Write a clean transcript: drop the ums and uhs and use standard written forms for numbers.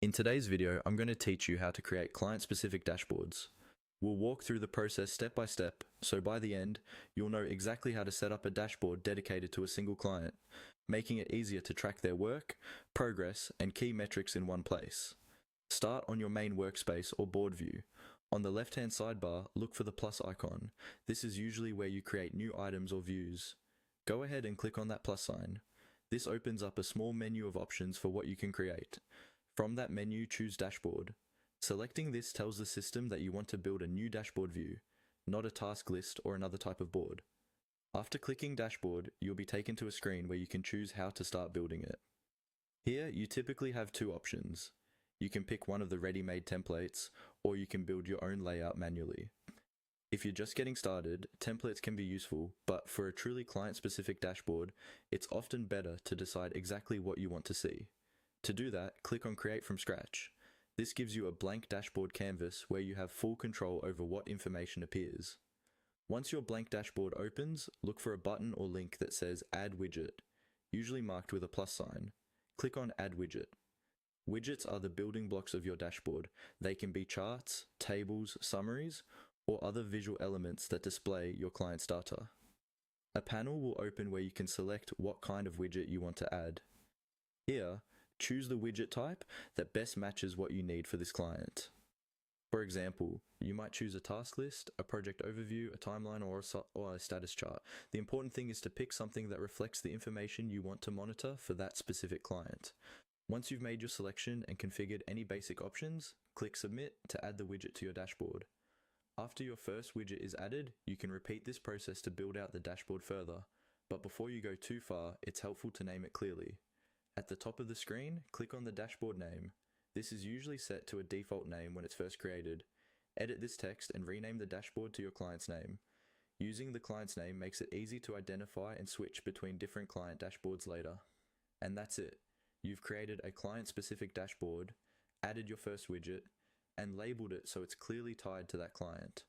In today's video, I'm going to teach you how to create client-specific dashboards. We'll walk through the process step by step, so by the end, you'll know exactly how to set up a dashboard dedicated to a single client, making it easier to track their work, progress, and key metrics in one place. Start on your main workspace or board view. On the left-hand sidebar, look for the plus icon. This is usually where you create new items or views. Go ahead and click on that plus sign. This opens up a small menu of options for what you can create. From that menu, choose Dashboard. Selecting this tells the system that you want to build a new dashboard view, not a task list or another type of board. After clicking Dashboard, you'll be taken to a screen where you can choose how to start building it. Here, you typically have two options. You can pick one of the ready-made templates, or you can build your own layout manually. If you're just getting started, templates can be useful, but for a truly client-specific dashboard, it's often better to decide exactly what you want to see. To do that, click on Create from Scratch. This gives you a blank dashboard canvas where you have full control over what information appears. Once your blank dashboard opens, look for a button or link that says Add Widget, usually marked with a plus sign. Click on Add Widget. Widgets are the building blocks of your dashboard. They can be charts, tables, summaries, or other visual elements that display your client's data. A panel will open where you can select what kind of widget you want to add. Here, choose the widget type that best matches what you need for this client. For example, you might choose a task list, a project overview, a timeline, or a status chart. The important thing is to pick something that reflects the information you want to monitor for that specific client. Once you've made your selection and configured any basic options, click Submit to add the widget to your dashboard. After your first widget is added, you can repeat this process to build out the dashboard further, but before you go too far, it's helpful to name it clearly. At the top of the screen, click on the dashboard name. This is usually set to a default name when it's first created. Edit this text and rename the dashboard to your client's name. Using the client's name makes it easy to identify and switch between different client dashboards later. And that's it. You've created a client-specific dashboard, added your first widget, and labeled it so it's clearly tied to that client.